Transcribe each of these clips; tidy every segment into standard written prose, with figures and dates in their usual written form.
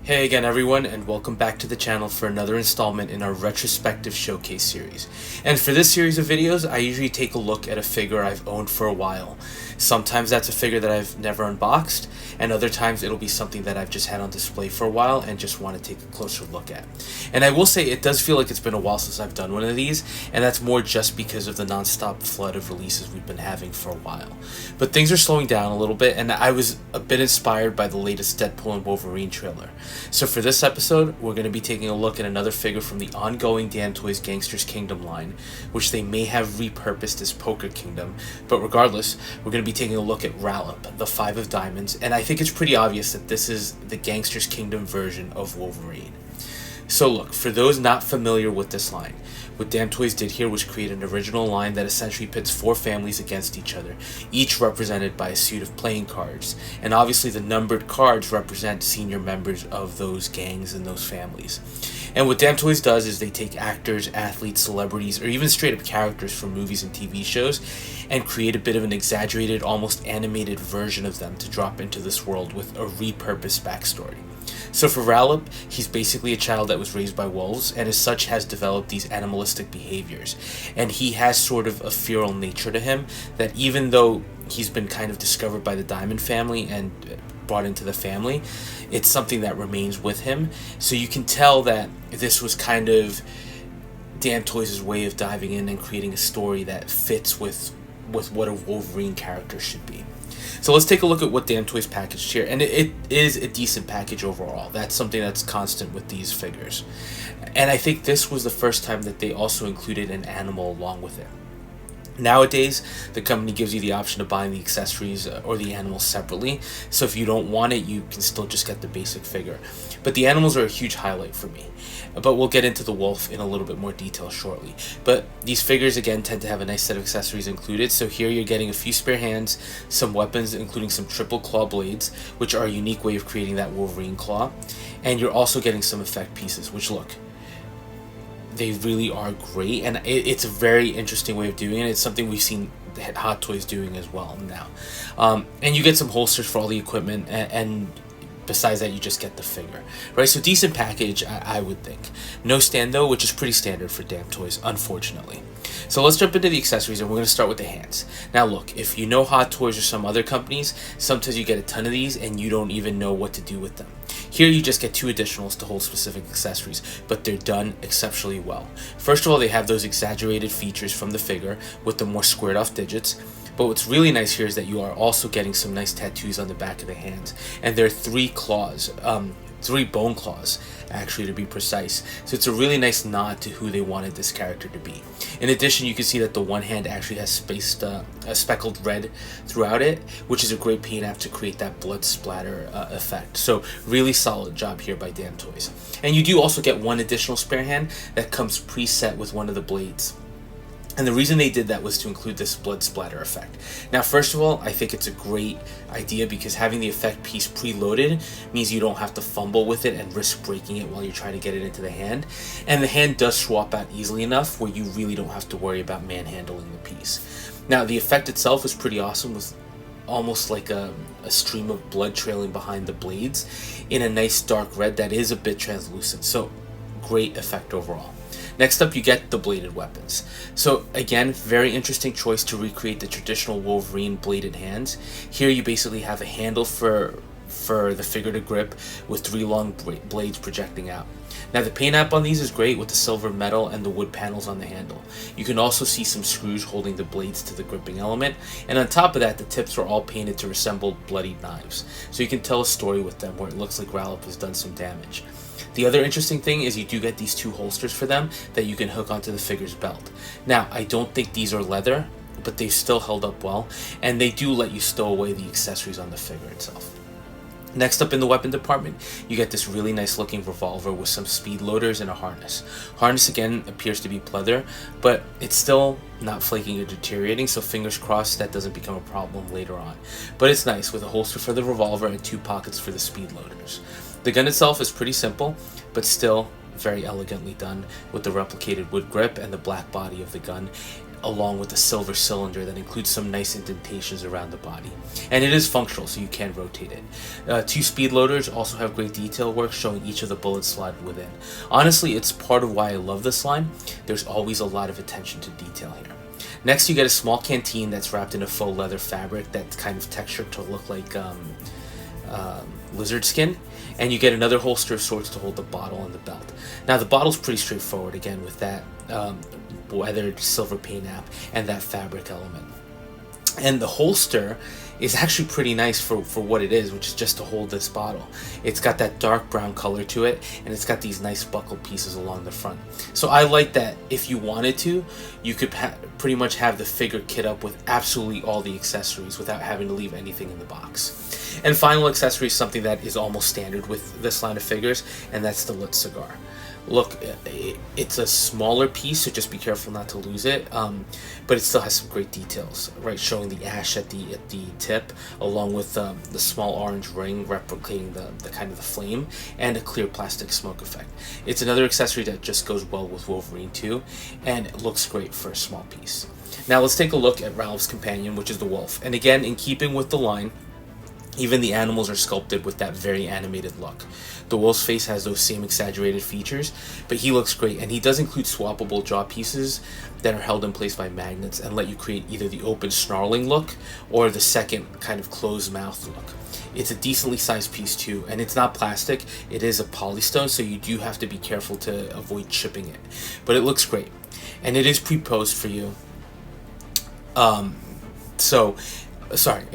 Hey again everyone, and welcome back to the channel for another installment in our Retrospective Showcase series. And for this series of videos, I usually take a look at a figure I've owned for a while. Sometimes that's a figure that I've never unboxed, and other times it'll be something that I've just had on display for a while and just want to take a closer look at. And I will say it does feel like it's been a while since I've done one of these, and that's more just because of the non-stop flood of releases we've been having for a while. But things are slowing down a little bit, and I was a bit inspired by the latest Deadpool and Wolverine trailer. So for this episode, we're going to be taking a look at another figure from the ongoing Damtoys Gangsters Kingdom line, which they may have repurposed as Poker Kingdom, but regardless, we're going to be taking a look at Ralap, the Five of Diamonds, and I think it's pretty obvious that this is the Gangsters Kingdom version of Wolverine. So look, for those not familiar with this line, what Damtoys did here was create an original line that essentially pits four families against each other, each represented by a suit of playing cards, and obviously the numbered cards represent senior members of those gangs and those families. And what Damtoys does is they take actors, athletes, celebrities, or even straight up characters from movies and TV shows and create a bit of an exaggerated, almost animated version of them to drop into this world with a repurposed backstory. So for Ralap, he's basically a child that was raised by wolves, and as such has developed these animalistic behaviors. And he has sort of a feral nature to him that even though he's been kind of discovered by the Diamond family and brought into the family, it's something that remains with him. So you can tell that this was kind of Damtoys' way of diving in and creating a story that fits with what a Wolverine character should be. So let's take a look at what Damtoys packaged here, and it is a decent package overall. That's something that's constant with these figures. And I think this was the first time that they also included an animal along with it. Nowadays, the company gives you the option of buying the accessories or the animals separately, so if you don't want it, you can still just get the basic figure. But the animals are a huge highlight for me. But we'll get into the wolf in a little bit more detail shortly. But these figures, again, tend to have a nice set of accessories included. So here you're getting a few spare hands, some weapons, including some triple claw blades, which are a unique way of creating that Wolverine claw. And you're also getting some effect pieces, which look, they really are great, and it's a very interesting way of doing it. It's something we've seen Hot Toys doing as well now. And you get some holsters for all the equipment, and besides that, you just get the figure, right? So decent package, I would think. No stand though, which is pretty standard for Damtoys, unfortunately. So let's jump into the accessories, and we're going to start with the hands. Now look, if you know Hot Toys or some other companies, sometimes you get a ton of these and you don't even know what to do with them. Here you just get two additionals to hold specific accessories, but they're done exceptionally well. First of all, they have those exaggerated features from the figure with the more squared off digits. But what's really nice here is that you are also getting some nice tattoos on the back of the hands. And there are three claws, three bone claws, actually, to be precise. So it's a really nice nod to who they wanted this character to be. In addition, you can see that the one hand actually has a speckled red throughout it, which is a great paint app to create that blood splatter effect. So really solid job here by Damtoys. And you do also get one additional spare hand that comes preset with one of the blades. And the reason they did that was to include this blood splatter effect. Now, first of all, I think it's a great idea because having the effect piece preloaded means you don't have to fumble with it and risk breaking it while you're trying to get it into the hand. And the hand does swap out easily enough where you really don't have to worry about manhandling the piece. Now, the effect itself is pretty awesome with almost like a stream of blood trailing behind the blades in a nice dark red that is a bit translucent. So, great effect overall. Next up, you get the bladed weapons. So again, very interesting choice to recreate the traditional Wolverine bladed hands. Here you basically have a handle for the figure to grip with three long blades projecting out. Now the paint app on these is great with the silver metal and the wood panels on the handle. You can also see some screws holding the blades to the gripping element, and on top of that the tips are all painted to resemble bloodied knives. So you can tell a story with them where it looks like Ralap has done some damage. The other interesting thing is you do get these two holsters for them that you can hook onto the figure's belt. Now, I don't think these are leather, but they've still held up well, and they do let you stow away the accessories on the figure itself. Next up in the weapon department, you get this really nice looking revolver with some speed loaders and a harness. Harness again appears to be pleather, but it's still not flaking or deteriorating, so fingers crossed that doesn't become a problem later on. But it's nice with a holster for the revolver and two pockets for the speed loaders. The gun itself is pretty simple, but still very elegantly done with the replicated wood grip and the black body of the gun. along with a silver cylinder that includes some nice indentations around the body. And it is functional, so you can rotate it. Two speed loaders also have great detail work showing each of the bullets slotted within. Honestly, it's part of why I love this line. There's always a lot of attention to detail here. Next, you get a small canteen that's wrapped in a faux leather fabric that's kind of textured to look like lizard skin, and you get another holster of sorts to hold the bottle and the belt. Now the bottle's pretty straightforward, again, with that weathered silver paint app and that fabric element. And the holster is actually pretty nice for what it is, which is just to hold this bottle. It's got that dark brown color to it, and it's got these nice buckle pieces along the front. So I like that if you wanted to, you could pretty much have the figure kit up with absolutely all the accessories without having to leave anything in the box. And final accessory is something that is almost standard with this line of figures, and that's the lit cigar. Look, it's a smaller piece, so just be careful not to lose it, but it still has some great details, right, showing the ash at the tip, along with the small orange ring replicating the kind of the flame, and a clear plastic smoke effect. It's another accessory that just goes well with Wolverine too, and it looks great for a small piece. Now let's take a look at Ralph's companion, which is the wolf, and again, in keeping with the line, even the animals are sculpted with that very animated look. The wolf's face has those same exaggerated features, but he looks great, and he does include swappable jaw pieces that are held in place by magnets and let you create either the open snarling look or the second kind of closed mouth look. It's a decently sized piece too, and it's not plastic, it is a polystone, so you do have to be careful to avoid chipping it. But it looks great, and it is pre-posed for you. It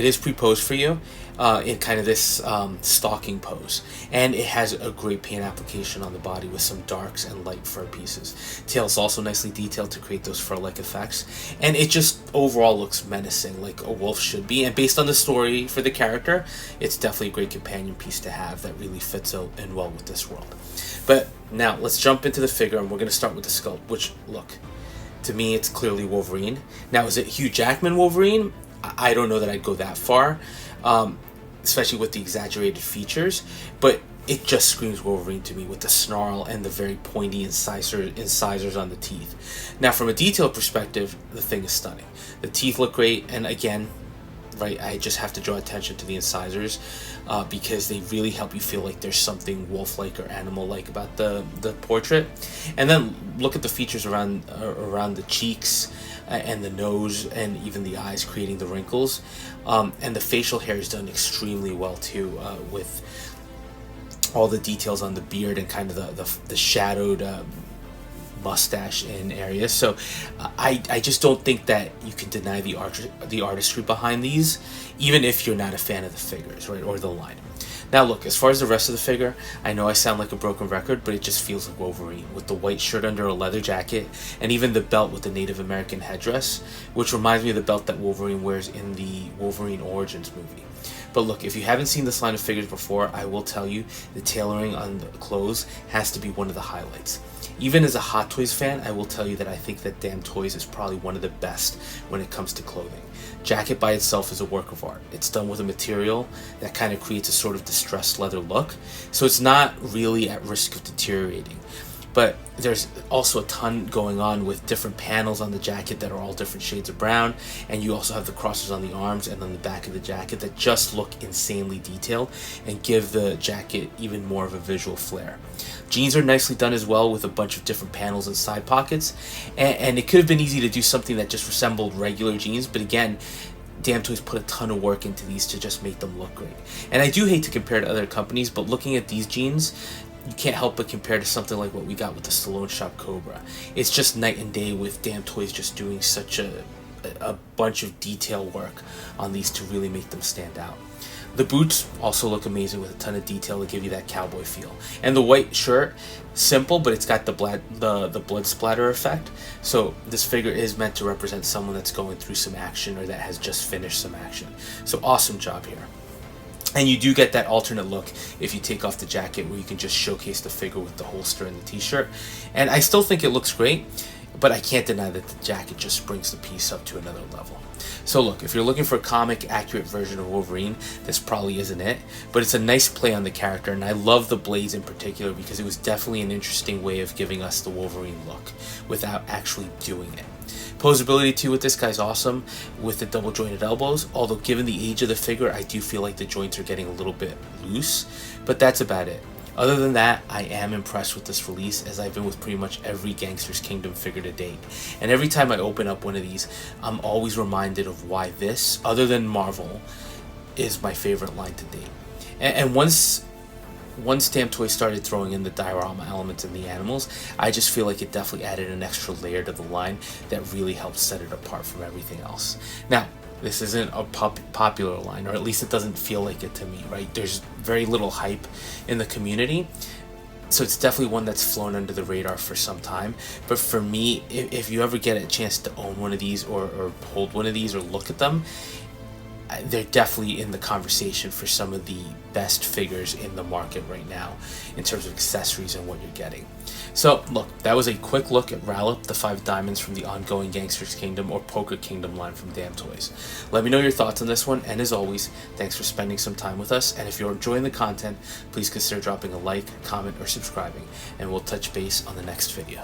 is pre-posed for you in kind of this stalking pose, and it has a great paint application on the body with some darks and light fur pieces. Tail's also nicely detailed to create those fur-like effects, and it just overall looks menacing like a wolf should be, and based on the story for the character, it's definitely a great companion piece to have that really fits in well with this world. But now let's jump into the figure, and we're going to start with the sculpt, which, look, to me it's clearly Wolverine. Now, is it Hugh Jackman Wolverine? I don't know that I'd go that far, especially with the exaggerated features, but it just screams Wolverine to me with the snarl and the very pointy incisors on the teeth. Now, from a detail perspective, the thing is stunning. The teeth look great, and again, right, I just have to draw attention to the incisors because they really help you feel like there's something wolf-like or animal-like about the portrait. And then look at the features around the cheeks and the nose and even the eyes, creating the wrinkles. And the facial hair is done extremely well too, with all the details on the beard and kind of the shadowed mustache in areas. So I just don't think that you can deny the artistry behind these, even if you're not a fan of the figures, right, or the line. Now look, as far as the rest of the figure, I know I sound like a broken record, but it just feels like Wolverine, with the white shirt under a leather jacket, and even the belt with the Native American headdress, which reminds me of the belt that Wolverine wears in the Wolverine Origins movie. But look, if you haven't seen this line of figures before, I will tell you, the tailoring on the clothes has to be one of the highlights. Even as a Hot Toys fan, I will tell you that I think that Damtoys is probably one of the best when it comes to clothing. Jacket by itself is a work of art. It's done with a material that kind of creates a sort of distressed leather look, so it's not really at risk of deteriorating. But there's also a ton going on with different panels on the jacket that are all different shades of brown, and you also have the crosses on the arms and on the back of the jacket that just look insanely detailed and give the jacket even more of a visual flair. Jeans are nicely done as well, with a bunch of different panels and side pockets, and it could have been easy to do something that just resembled regular jeans, but again, Damtoys put a ton of work into these to just make them look great. And I do hate to compare to other companies, but looking at these jeans, you can't help but compare to something like what we got with the Stallone Shop Cobra. It's just night and day, with Damtoys just doing such a bunch of detail work on these to really make them stand out. The boots also look amazing with a ton of detail to give you that cowboy feel. And the white shirt, simple, but it's got the blood splatter effect. So this figure is meant to represent someone that's going through some action or that has just finished some action. So awesome job here. And you do get that alternate look if you take off the jacket, where you can just showcase the figure with the holster and the t-shirt. And I still think it looks great, but I can't deny that the jacket just brings the piece up to another level. So look, if you're looking for a comic accurate version of Wolverine, this probably isn't it, but it's a nice play on the character, and I love the blades in particular because it was definitely an interesting way of giving us the Wolverine look without actually doing it. Posability too with this guy's awesome with the double jointed elbows, although given the age of the figure, I do feel like the joints are getting a little bit loose, but that's about it. Other than that, I am impressed with this release, as I've been with pretty much every Gangsters Kingdom figure to date. And every time I open up one of these, I'm always reminded of why this, other than Marvel, is my favorite line to date. And once Damtoys started throwing in the diorama elements and the animals, I just feel like it definitely added an extra layer to the line that really helped set it apart from everything else. Now, this isn't a popular line, or at least it doesn't feel like it to me, right? There's very little hype in the community, so it's definitely one that's flown under the radar for some time. But for me, if you ever get a chance to own one of these or hold one of these or look at them, they're definitely in the conversation for some of the best figures in the market right now in terms of accessories and what you're getting. So look, that was a quick look at Ralap, the 5 diamonds from the ongoing Gangsters Kingdom or Poker Kingdom line from Damtoys. Let me know your thoughts on this one, and as always, thanks for spending some time with us. And if you're enjoying the content, please consider dropping a like, comment, or subscribing, and we'll touch base on the next video.